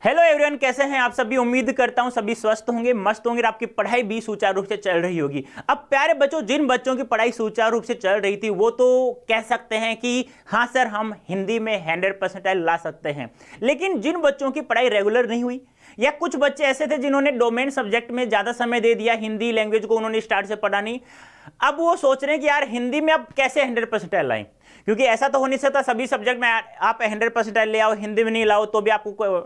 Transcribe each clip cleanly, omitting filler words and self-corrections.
Hello everyone, कैसे हैं आप सभी। उम्मीद करता हूं सभी स्वस्थ होंगे, मस्त होंगे और आपकी पढ़ाई भी सुचारू रूप से चल रही होगी। अब प्यारे बच्चों, जिन बच्चों की पढ़ाई सुचारू रूप से चल रही थी वो तो कह सकते हैं कि हाँ सर, हम हिंदी में 100% ला सकते हैं। लेकिन जिन बच्चों की पढ़ाई रेगुलर नहीं हुई, या कुछ बच्चे ऐसे थे जिन्होंने डोमेन सब्जेक्ट में ज्यादा समय दे दिया, हिंदी लैंग्वेज को उन्होंने स्टार्ट से पढ़ा नहीं, अब वो सोच रहे हैं कि यार हिंदी में अब कैसे 100% लाएं। क्योंकि ऐसा तो हो नहीं सकता सभी सब्जेक्ट में आप 100% ले आओ, हिंदी में नहीं लाओ तो भी आपको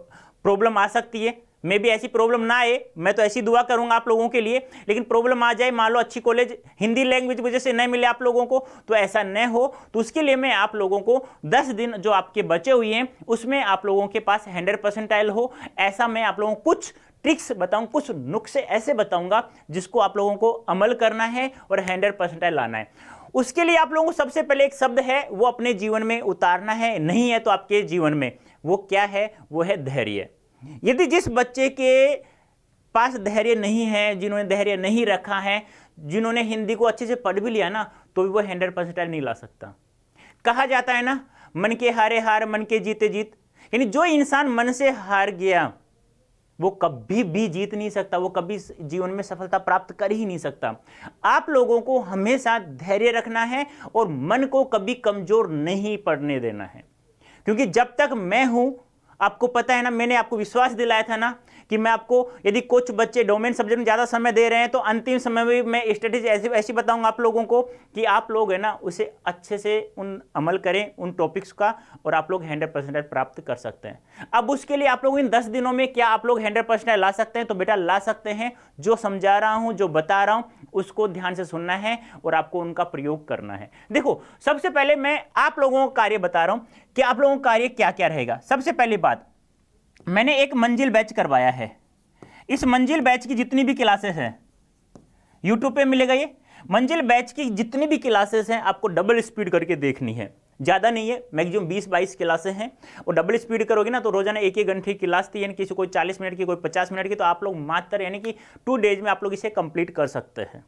प्रॉब्लम आ सकती है। मे भी ऐसी प्रॉब्लम ना आए, मैं तो ऐसी दुआ करूंगा आप लोगों के लिए। लेकिन प्रॉब्लम आ जाए, मान लो अच्छी कॉलेज हिंदी लैंग्वेज वजह से नहीं मिले आप लोगों को, तो ऐसा न हो, तो उसके लिए मैं आप लोगों को 10 दिन जो आपके बचे हुए हैं उसमें आप लोगों के पास 100% हो, ऐसा मैं आप लोगों को कुछ ट्रिक्स बताऊं, कुछ नुस्खे ऐसे बताऊंगा जिसको आप लोगों को अमल करना है और 100% लाना है। उसके लिए आप लोगों को सबसे पहले एक शब्द है वो अपने जीवन में उतारना है, नहीं है तो आपके जीवन में। वो क्या है? वो है धैर्य। यदि जिस बच्चे के पास धैर्य नहीं है, जिन्होंने धैर्य नहीं रखा है, जिन्होंने हिंदी को अच्छे से पढ़ भी लिया ना, तो भी वो 100% नहीं ला सकता। कहा जाता है ना, मन के हारे हार, मन के जीते जीत। यानी जो इंसान मन से हार गया वो कभी भी जीत नहीं सकता, वो कभी जीवन में सफलता प्राप्त कर ही नहीं सकता। आप लोगों को हमेशा धैर्य रखना है और मन को कभी कमजोर नहीं पड़ने देना है। क्योंकि जब तक मैं हूं, आपको पता है ना, मैंने आपको विश्वास दिलाया था ना कि मैं आपको, यदि कुछ बच्चे डोमेन सब्जेक्ट में ज़्यादा समय दे रहे हैं तो अंतिम समय में मैं स्ट्रेटेजी ऐसी बताऊंगा आप लोगों को कि आप लोग है ना उसे अच्छे से उन अमल करें उन टॉपिक्स का, और आप लोग 100% प्राप्त कर सकते हैं। अब उसके लिए आप लोग इन 10 दिनों में क्या आप लोग 100% ला सकते हैं? तो बेटा ला सकते हैं। जो समझा रहा हूं, जो बता रहा हूं, उसको ध्यान से सुनना है और आपको उनका प्रयोग करना है। देखो, सबसे पहले मैं आप लोगों को कार्य बता रहा हूं कि आप लोगों का कार्य क्या क्या रहेगा। सबसे पहली बात, मैंने एक मंजिल बैच करवाया है। इस मंजिल बैच की जितनी भी क्लासेस हैं यूट्यूब पे मिलेगा। ये मंजिल बैच की जितनी भी क्लासेस हैं आपको डबल स्पीड करके देखनी है। ज़्यादा नहीं है, मैक्सिमम 20-22 क्लासें हैं, और डबल स्पीड करोगे ना तो रोजाना 1-1 घंटे की क्लास थी, यानी किसी कोई 40 मिनट की, कोई 50 मिनट की, तो आप लोग मात्र यानी कि 2 डेज में आप लोग इसे कंप्लीट कर सकते हैं।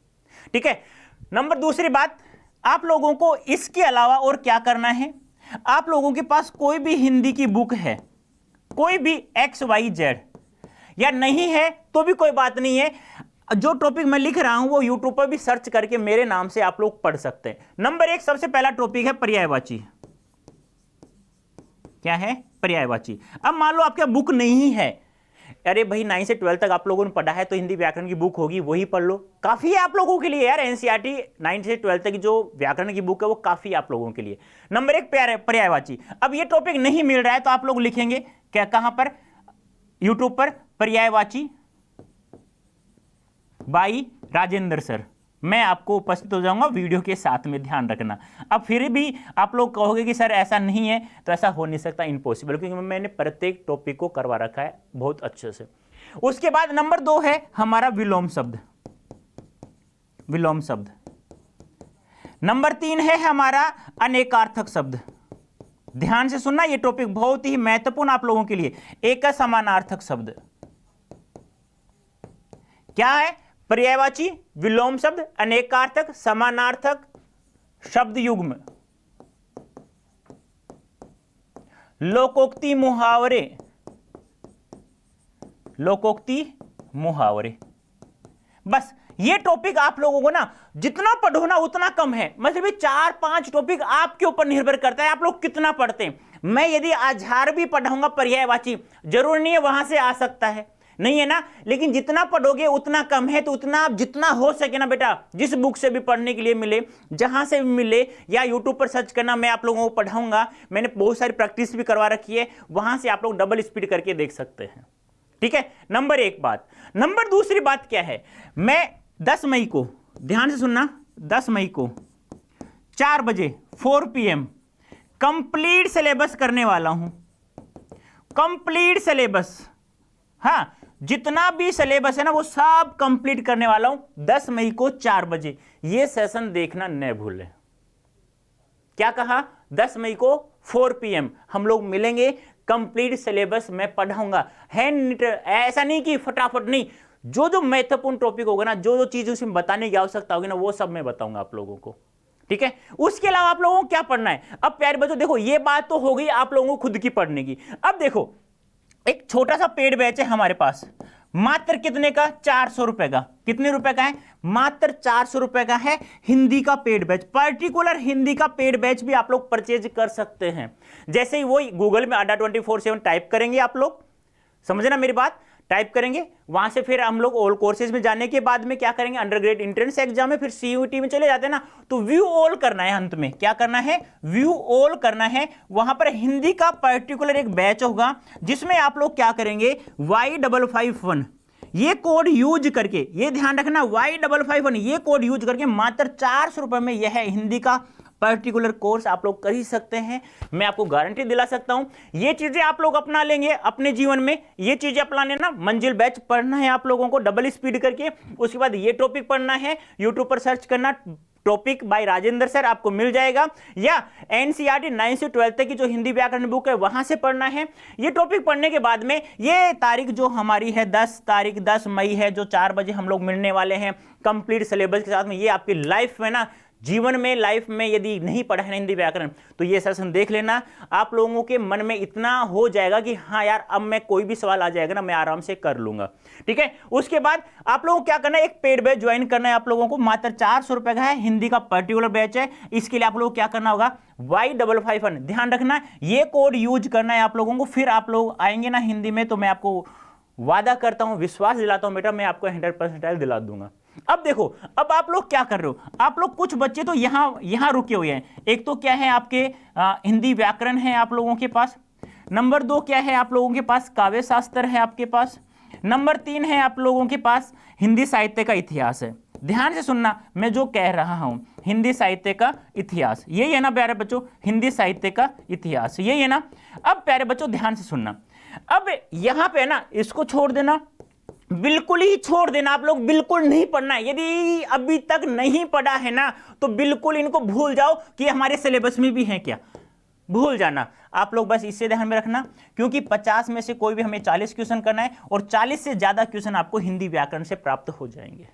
ठीक है। नंबर दूसरी बात, आप लोगों को इसके अलावा और क्या करना है? आप लोगों के पास कोई भी हिंदी की बुक है, कोई भी XYZ, या नहीं है तो भी कोई बात नहीं है। जो टॉपिक मैं लिख रहा हूं वो यूट्यूब पर भी सर्च करके मेरे नाम से आप लोग पढ़ सकते हैं। नंबर 1 सबसे पहला टॉपिक है पर्यायवाची। क्या है? पर्यायवाची। अब मान लो आपके बुक नहीं है, अरे भाई 9 से 12 तक आप लोगों ने पढ़ा है तो हिंदी व्याकरण की बुक होगी, वही पढ़ लो, काफी है आप लोगों के लिए यार। एनसीईआरटी 9 से 12 तक की जो व्याकरण की बुक है वो काफी है आप लोगों के लिए। नंबर 1 पर्यायवाची। अब ये टॉपिक नहीं मिल रहा है तो आप लोग लिखेंगे क्या, कहां पर? यूट्यूब पर पर्यायवाची बाई राजेंद्र सर। मैं आपको उपस्थित हो जाऊंगा वीडियो के साथ में, ध्यान रखना। अब फिर भी आप लोग कहोगे कि सर ऐसा नहीं है, तो ऐसा हो नहीं सकता, इम्पॉसिबल, क्योंकि मैंने प्रत्येक टॉपिक को करवा रखा है बहुत अच्छे से। उसके बाद नंबर 2 है हमारा विलोम शब्द। विलोम शब्द। नंबर 3 है हमारा अनेकार्थक शब्द। ध्यान से सुनना, यह टॉपिक बहुत ही महत्वपूर्ण आप लोगों के लिए। एक समानार्थक शब्द। क्या है? पर्यायवाची, विलोम शब्द, अनेकार्थक, समानार्थक, शब्द युग्म, लोकोक्ति, मुहावरे। लोकोक्ति, मुहावरे। बस ये टॉपिक आप लोगों को ना जितना पढ़ो ना उतना कम है। मतलब 4-5 टॉपिक आपके ऊपर निर्भर करता है आप लोग कितना पढ़ते हैं। मैं यदि आधार भी पढ़ाऊंगा पर्यायवाची, जरूर नहीं है वहां से आ सकता है, नहीं है ना, लेकिन जितना पढ़ोगे उतना कम है। तो उतना आप जितना हो सके ना बेटा, जिस बुक से भी पढ़ने के लिए मिले, जहां से भी मिले, या यूट्यूब पर सर्च करना, मैं आप लोगों को पढ़ाऊंगा। मैंने बहुत सारी प्रैक्टिस भी करवा रखी है, वहां से आप लोग डबल स्पीड करके देख सकते हैं। ठीक है। नंबर 1 बात। नंबर दूसरी बात क्या है, मैं 10 मई को, ध्यान से सुनना, 10 मई को 4 बजे 4 PM कंप्लीट सिलेबस करने वाला हूं। कंप्लीट सिलेबस, हाँ, जितना भी सिलेबस है ना वो सब कंप्लीट करने वाला हूं 10 मई को 4 बजे। ये सेशन देखना न भूलें। क्या कहा? 10 मई को 4 PM हम लोग मिलेंगे, कंप्लीट सिलेबस मैं पढ़ाऊंगा। ऐसा नहीं कि फटाफट नहीं, जो जो महत्वपूर्ण टॉपिक होगा ना, जो जो चीज उसमें बताने की आवश्यकता होगी ना, वो सब मैं बताऊंगा आप लोगों को। ठीक है। उसके अलावा आप लोगों को क्या पढ़ना है? अब प्यारे बच्चों देखो, ये बात तो हो गई आप लोगों को खुद की पढ़ने की। अब देखो, एक छोटा सा पेड बैच है हमारे पास, मात्र कितने का, 400 रुपए का। कितने रुपए का है, मात्र 400 रुपए का है हिंदी का पेड बैच। पर्टिकुलर हिंदी का पेड बैच भी आप लोग परचेज कर सकते हैं। जैसे ही वो गूगल में अड्डा 24/7 टाइप करेंगे, आप लोग समझे ना मेरी बात, टाइप करेंगे, वहां से फिर हम लोग ऑल कोर्सेज में जाने के बाद में क्या करेंगे, अंडरग्रेड एंट्रेंस एग्जाम में फिर सीयूईटी में चले जाते हैं ना, तो व्यू ऑल करना है। अंत में क्या करना है, व्यू ऑल करना है। वहां पर हिंदी का पर्टिकुलर एक बैच होगा जिसमें आप लोग क्या करेंगे, Y551 ये कोड यूज करके, ये ध्यान रखना, Y551 ये कोड यूज करके मात्र 400 रुपए में यह हिंदी का पर्टिकुलर कोर्स आप लोग कर ही सकते हैं। मैं आपको गारंटी दिला सकता हूं, ये चीजें आप लोग अपना लेंगे अपने जीवन में, ये चीजें अपना लेना। मंजिल बैच पढ़ना है आप लोगों को डबल स्पीड करके, उसके बाद ये टॉपिक पढ़ना है, यूट्यूब पर सर्च करना टॉपिक बाय राजेंद्र सर, आपको मिल जाएगा। या एनसीईआरटी 9 से 12 तक की जो हिंदी व्याकरण बुक है वहां से पढ़ना है। ये टॉपिक पढ़ने के बाद में ये तारीख जो हमारी है 10 मई है, जो 4 बजे हम लोग मिलने वाले हैं कंप्लीट सिलेबस के साथ में। ये आपकी लाइफ में ना, जीवन में, लाइफ में यदि नहीं पढ़ा है हिंदी व्याकरण तो ये सेशन देख लेना। आप लोगों के मन में इतना हो जाएगा कि हाँ यार, अब मैं कोई भी सवाल आ जाएगा ना, मैं आराम से कर लूंगा। ठीक है, उसके बाद आप लोगों को क्या करना है, एक पेड बैच ज्वाइन करना है आप लोगों को, मात्र 400 रुपए का है, हिंदी का पर्टिकुलर बैच है। इसके लिए आप लोगों को क्या करना होगा, Y551 ध्यान रखना, ये कोड यूज करना है आप लोगों को। फिर आप लोग आएंगे ना हिंदी में, तो मैं आपको वादा करता हूं, विश्वास दिलाता हूं बेटा, मैं आपको 100% दिला दूंगा। अब देखो, अब आप लोग क्या कर रहे हो, आप लोग कुछ बच्चे तो यहां रुके हुए हैं। एक तो क्या है आपके हिंदी व्याकरण है आप लोगों के पास, नंबर 2 क्या है आप लोगों के पास, काव्य शास्त्र है आपके पास, नंबर 3 है आप लोगों के पास हिंदी साहित्य का इतिहास है। ध्यान से सुनना मैं जो कह रहा हूं, हिंदी साहित्य का इतिहास, यही है ना प्यारे बच्चों, हिंदी साहित्य का इतिहास यही है ना। अब प्यारे बच्चों ध्यान से सुनना, अब यहां पे ना इसको छोड़ देना, बिल्कुल ही छोड़ देना, आप लोग बिल्कुल नहीं पढ़ना है। यदि अभी तक नहीं पढ़ा है ना, तो बिल्कुल इनको भूल जाओ कि हमारे सिलेबस में भी है क्या, भूल जाना। आप लोग बस इससे ध्यान में रखना, क्योंकि 50 में से कोई भी हमें 40 क्वेश्चन करना है, और 40 से ज्यादा क्वेश्चन आपको हिंदी व्याकरण से प्राप्त हो जाएंगे।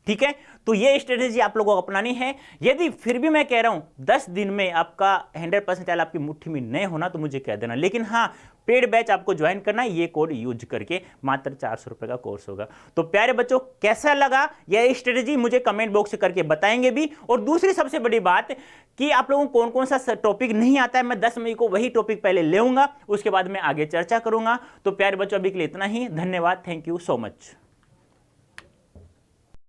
ठीक है, तो ये स्ट्रेटेजी आप लोगों को अपनानी है। यदि फिर भी मैं कह रहा हूं 10 दिन में आपका 100% आपकी मुट्ठी में नहीं होना, तो मुझे कह देना, लेकिन हाँ, पेड बैच आपको ज्वाइन करना है, ये कोड यूज करके मात्र 400 रुपए का कोर्स होगा। तो प्यारे बच्चों, कैसा लगा यह स्ट्रेटेजी मुझे कमेंट बॉक्स में करके बताएंगे भी। और दूसरी सबसे बड़ी बात कि आप लोगों को कौन कौन सा टॉपिक नहीं आता है, मैं 10 मई को वही टॉपिक पहले लेऊंगा, उसके बाद मैं आगे चर्चा करूंगा। तो प्यारे बच्चों, अभी के लिए इतना ही, धन्यवाद, थैंक यू सो मच।